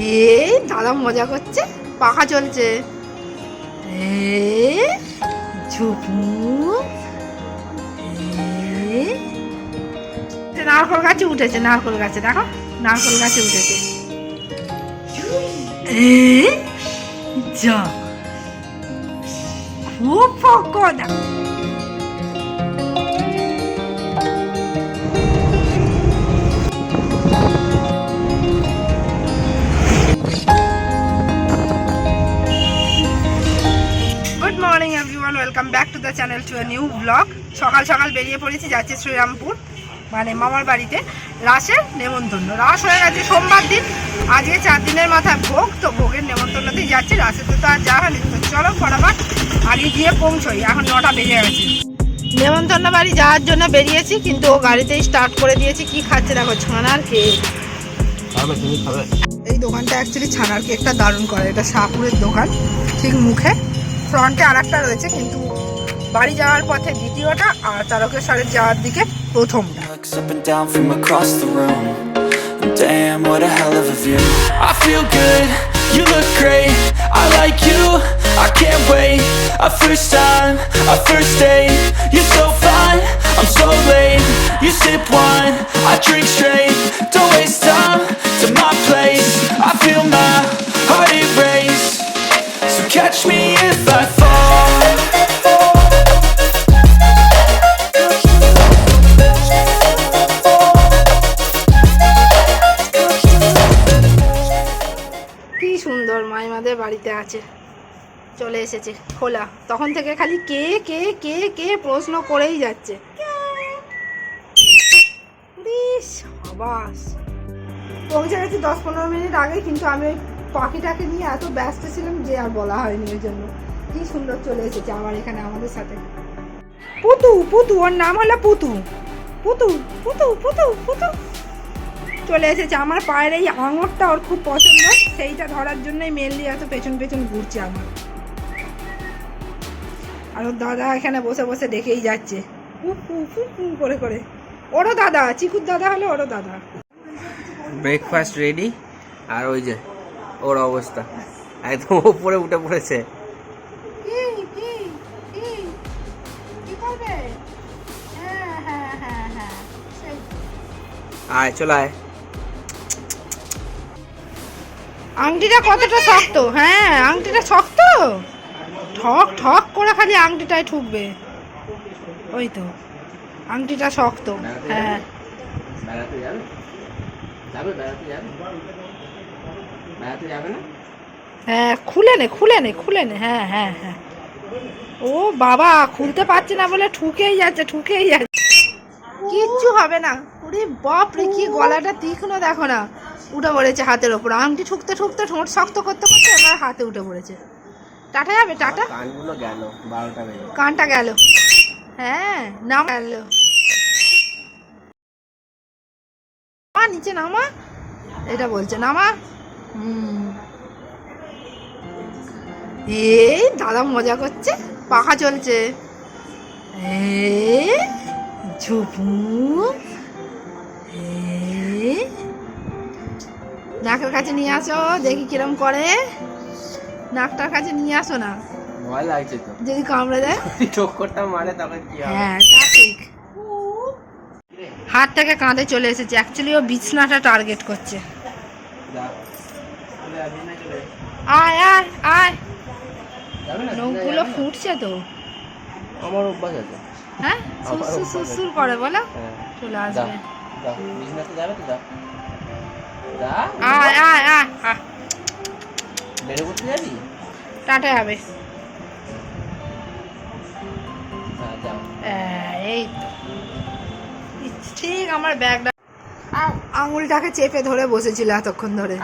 এই দাদা মজা করছে, পাখা চলছে। ঝুপু নারকল গাছে উঠেছে, নারকল গাছে দেখো, নারকল গাছে উঠেছে। যা খুব pakora. Good morning everyone, welcome back to the channel to a new blog. সকাল সকাল বেরিয়ে পড়েছি, যাচ্ছি শ্রীরামপুর, মানে মামার বাড়িতে রাসের নেমন্তন্ন। রাস হয়ে গেছে সোমবার দিন, আজকে 4 দিনের মাথায় ভোগ, তো ভোগের নেমন্তন্নতেই যাচ্ছি। রাসের তো আর যাওয়া হয়নি, তো চলো ফটাফট আগে গিয়ে পৌঁছই। এখন 9টা বেজে গেছে। নেমন্তন্ন বাড়ি যাওয়ার জন্য বেরিয়েছি, কিন্তু ও গাড়িতেই স্টার্ট করে দিয়েছি। কি খাচ্ছে দেখো, ছানার কেক। এই দোকানটা অ্যাকচুয়ালি ছানার কেকটা দারুণ করে। এটা শাহপুরের দোকান, ঠিক মুখে। ফ্রন্টে আর একটা রয়েছে, কিন্তু বাড়ি যাওয়ার পথে দ্বিতীয়টা, আর তারকেশ্বরের যাওয়ার দিকে প্রথমটা। Damn, what a hell of a view. I feel good, you look great, I like you, I can't wait. A first time, a first date, you're so fine, I'm so late. You sip wine, I drink straight, don't waste time to my place. I feel my heart erase, so catch me if I fall. সুন্দর মাইমাদের বাড়িতে আছে, চলে এসেছে। খোলা তখন থেকে খালি কে কে কে কে প্রশ্ন করেই যাচ্ছে। পৌঁছে গেছি 10-15 মিনিট আগে, কিন্তু আমি ওই পাখিটাকে নিয়ে এত ব্যস্ত ছিলাম যে আর বলা হয়নি। ওই জন্য কি সুন্দর চলে এসেছে আমার এখানে আমাদের সাথে। পুতু পুতু, ওর নাম হলো পুতু। পুতু পুতু পুতু পুতু চলে এসেছে। আমার পায়ের এই আঙুরটা ওর খুব পছন্দ, সেইটা ধরার জন্যই মেনলি এত পেছন পেছন ঘুরছে আমার। আর ওর দাদা এখানে বসে বসে দেখেই যাচ্ছে করে করে। ওরও দাদা, চিকুর দাদা হলো ওরও দাদা। ব্রেকফাস্ট রেডি, আর ওই যে ওর অবস্থা একদম উপরে উঠে পড়েছে। আয় চলে আয়। আংটিটা কতটা শক্ত, হ্যাঁ আংটিটা শক্ত, ঠক ঠক করে খালি আংটিটাই ঠুকবে। ওই তো আংটিটা শক্ত। হ্যাঁ হ্যাঁ খুলে নে খুলে নে খুলে নে। হ্যাঁ হ্যাঁ হ্যাঁ। ও বাবা, খুলতে পারছে না বলে ঠুকেই যাচ্ছে ঠুকেই যাচ্ছে। কিচ্ছু হবে না। ওরে বাপ রে, কি গলাটা তীক্ষ্ণ দেখো না। উঠে পড়েছে হাতের ওপর, আংটি ঠুকতে ঠুকতে ঠোঁট শক্ত করতে করতে এবার হাতে উঠে পড়েছে। টাটা যাবে, টাটা। কানগুলো গেল, 12টা বেজে কানটা গেল। হ্যাঁ নাম গেল, নিচে নামা, এটা বলছে নামা। এই দাদা মজা করছে, পাখা চলছে। ঝুপু নাকের কাছে নিয়ে আসো, দেখি কিরম করে। নাকটার কাছে নিয়ে আসো না, ভয় লাগছে তো, যদি কামড়ে দেয়। ঠোক্করটা মারে তখন কি হবে? হ্যাঁ তা ঠিক। হাত থেকে কাঁধে চলে এসেছে। অ্যাকচুয়ালি ও বিছনাটা টার্গেট করছে। আয় আয় আয়, নখগুলো ফুটছে তো। আমার অভ্যাস আছে। হ্যাঁ সুসু সুসুর করে বলো, চলে আসবে। যাবে তো, যা আয় আয় আয় আয়, বেড়ে করতে যাবি? টাটা হবে। এই ঠিক আমার ব্যাগটা আঙুলটাকে চেপে ধরে বসেছিল এতক্ষণ ধরে।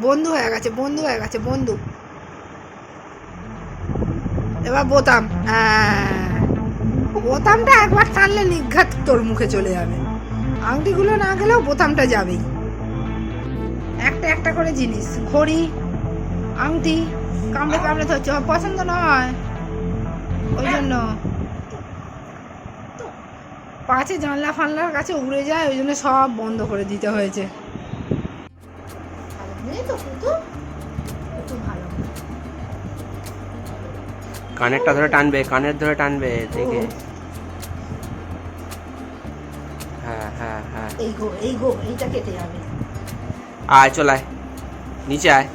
বন্ধু হয়ে গেছে, বন্ধু হয়ে গেছে, বন্ধু। এবার বোতাম, হ্যাঁ বোতামটা একবার টানলে নিঘাত তোর মুখে চলে যাবে। আংটিগুলো না গেলেও বোতামটা যাবেই। একটা একটা করে জিনিস, ঘড়ি আংটি কামড়ে কামড়ে ধরছে, পছন্দ নয়। ওই জন্য পাছে জানলা ফানলার কাছে উড়ে যায়, ওই জন্য সব বন্ধ করে দিতে হয়েছে। নেই তো ফুটো একটু ভালো কানেরটা ধরে টানবে, কানের ধরে টানবে দেখে। হ্যাঁ হ্যাঁ হ্যাঁ, এই গো এইটা কেটে যাবে। আয় চল আয়, নিচে আয়,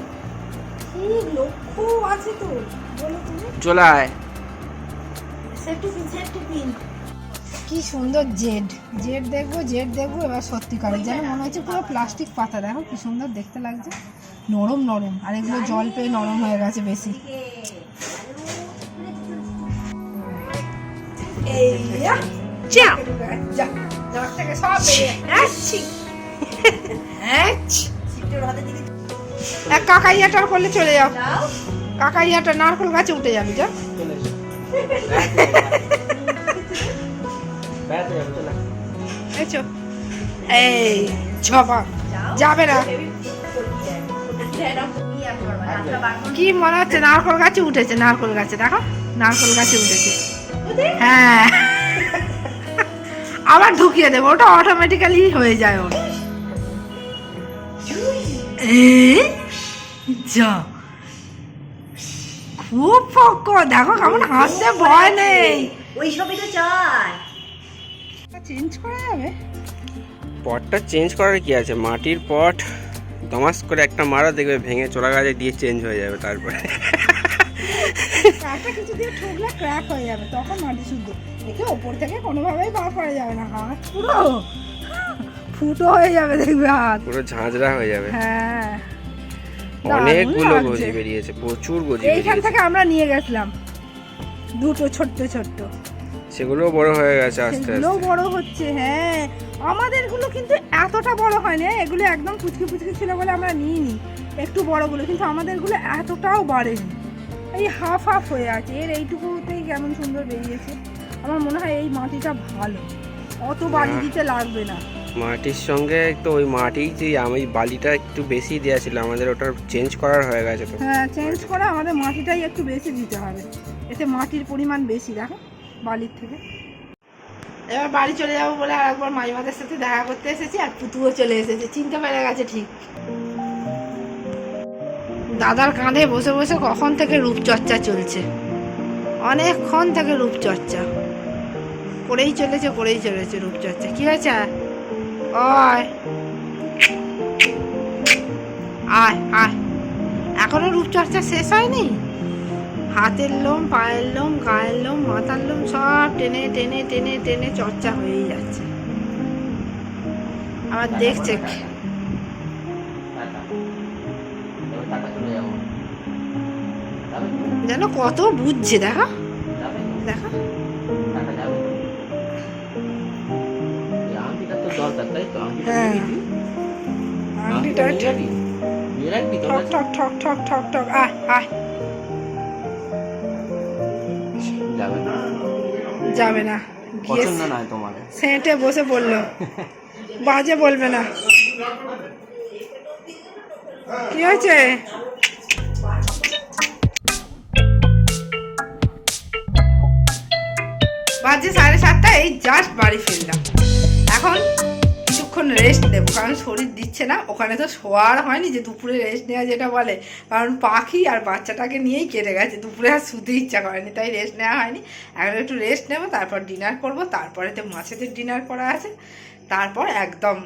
কি লক্ষ্য আছে তো বলো তুমি। চল আয়। সেফটি পিন কি সুন্দর জেড দেখবো এবার সত্যিকারের যেন মনে হচ্ছে পুরো প্লাস্টিক পাতা। দেখো কি সুন্দর দেখতে লাগছে, নরম নরম, আর এগুলো জল পেয়ে নরম হয়ে গেছে বেশি। কাকাইয়াটা করলে চলে যাও, কাকাইয়াটা নারকোল গাছে উঠে যাবি যা। এই ঝপা যাবে না, কি মনে হচ্ছে নারকোল গাছে উঠেছে, নারকোল গাছে দেখো, নারকোল গাছে উঠেছে। হ্যাঁ আবার ঢুকিয়ে দেবো, ওটা অটোমেটিক্যালি হয়ে যায় ওর। যা খুব পক্ক, দেখো কেমন হাসতে, ভয় নেই। ওই সবই তো চাই চেঞ্জ করা যাবে। পটটা চেঞ্জ করার কি আছে, মাটির পট দমাস করে একটা মারা দেখবে ভেঙে চোরা গাছে দিয়ে চেঞ্জ হয়ে যাবে। তারপরে একটা কিছু দিয়ে ঠুকলে ক্র্যাক হয়ে যাবে, তখন মাটি শুদ্ধ। দেখে ওপর থেকে কোনোভাবেই বার করা যাবে না, হাত পুরো ফুটো হয়ে যাবে দেখবে, হাত পুরো ঝাঁঝরা হয়ে যাবে। হ্যাঁ অনেকগুলো গজি বেরিয়েছে, প্রচুর গজি এইখান বেরিয়েছে। থেকে আমরা নিয়ে গেছিলাম দুটো ছোট্ট ছোট্ট, সেগুলো বড় হয়ে গেছে আস্তে সেগুলো আস্তে। বড় হচ্ছে। হ্যাঁ আমাদেরগুলো কিন্তু এতটা বড় হয়নি, এগুলো একদম পুচকি ছিল বলে আমরা নিইনি একটু বড়গুলো, কিন্তু আমাদেরগুলো এতটাও বাড়েনি, এই হাফ হয়ে আছে। এর এইটুকুতেই কেমন সুন্দর বেরিয়েছে। আমার মনে হয় এই মাটিটা ভালো, অত বালি দিতে লাগবে না। মাটির সঙ্গে তো ওই মাটি যে আমি বালিটা একটু বেশি দেওয়া ছিল আমাদের, ওটা চেঞ্জ করার হয়ে গেছে তো। হ্যাঁ চেঞ্জ করে আমাদের মাটিটাই একটু বেশি দিতে হবে, এতে মাটির পরিমাণ বেশি দেখো বালির থেকে। এবার বাড়ি চলে যাবো বলে আর একবার মাইমাদের সাথে দেখা করতে এসেছি, আর পুতুও চলে এসেছে, চিনতে পেরে গেছে ঠিক। দাদার কাঁধে বসে বসে কখন থেকে রূপচর্চা চলছে, অনেকক্ষণ থেকে রূপচর্চা করেই চলেছে রূপচর্চা। কি হয়েছে? আয় আয় আয়, এখনো রূপচর্চা শেষ হয়নি। হাতের লোম, পায়ের লোম, গায়ের লোম, মাথার লোম সব টেনে টেনে টেনে টেনে চর্চা হয়েই যাচ্ছে। আবার দেখছে যেন কত বুঝছে, দেখা দেখা। হ্যাঁ আংটিটা ঠক ঠক ঠক ঠক ঠক ঠক। আয় আয়, যাবে না, পছন্দ নয় তোমার, সেঁটে বসে পড়লো, বাজে বলবে না। কি হয়েছে? বাজে 7:30, এই জাস্ট বাড়ি ফিরলাম। এখন কিছুক্ষণ রেস্ট নেবো, কারণ শরীর দিচ্ছে না। ওখানে তো শোয়ার হয়নি, যে দুপুরে রেস্ট নেওয়া যেটা বলে, কারণ পাখি আর বাচ্চাটাকে নিয়েই কেটে গেছে, দুপুরে আর শুতে ইচ্ছা করেনি, তাই রেস্ট নেওয়া হয়নি। এখন একটু রেস্ট নেবো, তারপর ডিনার করবো, তারপরে তো মাছেদের ডিনার করা আছে, তারপর একদম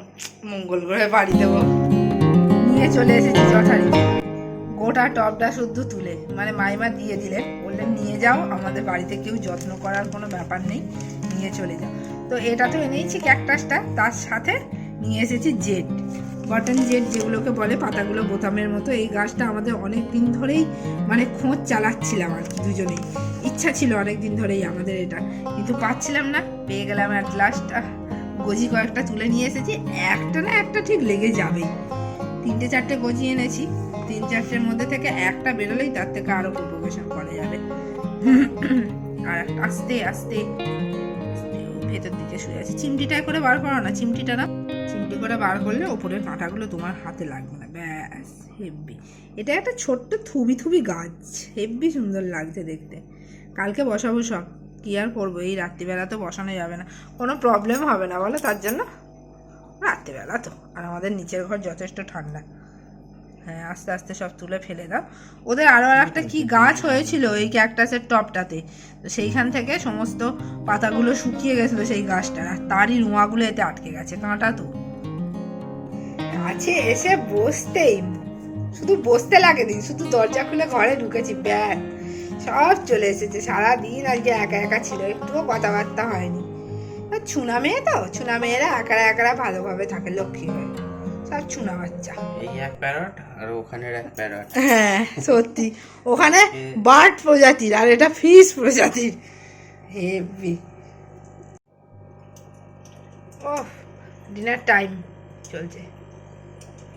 মঙ্গল গ্রহে বাড়ি দেবো। নিয়ে চলে এসেছি যথারীতি গোটা টপটা শুদ্ধ তুলে, মানে মাইমা দিয়ে দিলেন, বললেন নিয়ে যাও, আমাদের বাড়িতে কেউ যত্ন করার কোনো ব্যাপার নেই, নিয়ে চলে যাও। তো এটা তো এনেইছি ক্যাকটাসটা, তার সাথে নিয়ে এসেছি জেড, বটন জেড যেগুলোকে বলে, পাতাগুলো বোতামের মতো। এই গাছটা আমাদের অনেক দিন ধরেই মানে খোঁজ চালাচ্ছিলাম আর কি, দুজনেই ইচ্ছা ছিল অনেক দিন ধরেই আমাদের এটা, কিন্তু পাচ্ছিলাম না, পেয়ে গেলাম অ্যাট লাস্ট। গজি কয়েকটা তুলে নিয়ে এসেছি, একটা না একটা ঠিক লেগে যাবেই। 3-4টে গজি এনেছি, 3-4টের মধ্যে থেকে একটা বেরোলেই তার থেকে আরো প্রোপোগেশন করা যাবে। আর আস্তে আস্তে ভেতর দিকে শুয়ে আছে। চিমটিটা করে বার করো না, চিমটি করে বার করলে ওপরের কাঁটাগুলো তোমার হাতে লাগবে না, ব্যাস। হেব্বি, এটা একটা ছোট্ট থুবি গাছ, হেব্বি সুন্দর লাগছে দেখতে। কালকে বসাবো সব, কি আর করবো, এই রাত্রিবেলা তো বসানো যাবে না, কোনো প্রবলেম হবে না বলো, তার জন্য রাত্রিবেলা তো, আর আমাদের নিচের ঘর যথেষ্ট ঠান্ডা। হ্যাঁ আস্তে আস্তে সব তুলে ফেলে দাও। ওদের আরও একটা কি গাছ হয়েছিল এই ক্যাকটাসের টপটাতে, তো সেইখান থেকে সমস্ত পাতাগুলো শুকিয়ে গেছিলো সেই গাছটার, আর তারই রুমাগুলো এতে আটকে গেছে, কাঁটা তো। কাছে এসে বসতেই শুধু বসতে লাগে দিন, শুধু দরজা খুলে ঘরে ঢুকেছি ব্যাগ সব চলে এসেছে। সারাদিন আজকে একা একা ছিল, একটুও কথাবার্তা হয়নি। আর ছুনা মেয়ে তো, ছুনা মেয়েরা একারা একারা ভালোভাবে থাকে, লক্ষ্মী হয়ে সব ছুনা বাচ্চা। এই এক প্যারট আর ওখানের এক প্যারট। হ্যাঁ সত্যি, ওখানে বার্ড প্রজাতির আর এটা ফিশ প্রজাতির, হেভি। ও ডিনার টাইম চলছে,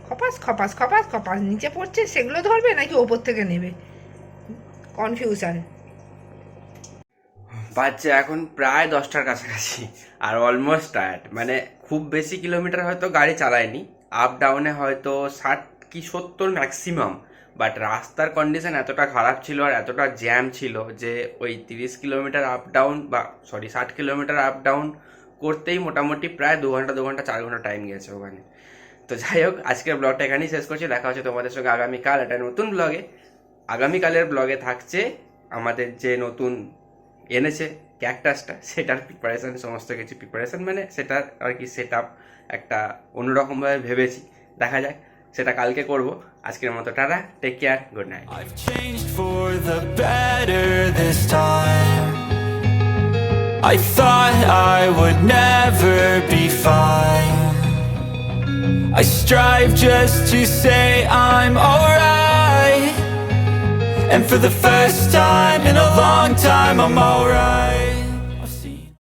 খপাস খপাস খপাস খপাস নিচে পড়ছে, সেগুলো ধরবে নাকি ওপর থেকে নেবে, কনফিউশন। বাচ্চা এখন প্রায় 10টার কাছাকাছি আর অলমোস্ট টায়ার্ড, মানে খুব বেশি কিলোমিটার হয়তো গাড়ি চালায়নি, আপ ডাউনে হয়তো 60 কি 70 ম্যাক্সিমাম, বাট রাস্তার কন্ডিশন এতটা খারাপ ছিল আর এতটা জ্যাম ছিল যে ওই 30 kilometre up down 60 kilometre up down করতেই মোটামুটি প্রায় 2 ঘন্টা 4 ঘন্টা টাইম গেছে ওখানে। তো যাই হোক, আজকের ব্লগটা এখানেই শেষ করছি, দেখা হচ্ছে তোমাদের সঙ্গে আগামীকাল একটা নতুন ব্লগে। আগামীকালের ব্লগে থাকছে আমাদের যে নতুন এনেছে ক্যাকটাসটা, সেটার প্রিপারেশন, সমস্ত কিছু প্রিপারেশন, মানে সেটার আর কি সেট আপ একটা অন্যরকমভাবে ভেবেছি, দেখা যাক সেটা কালকে করব। আজকের মতো tata, take care, good night. I've changed for the better this time. I thought I would never be fine. I strive just to say I'm alright, and for the first time in a long time I'm alright.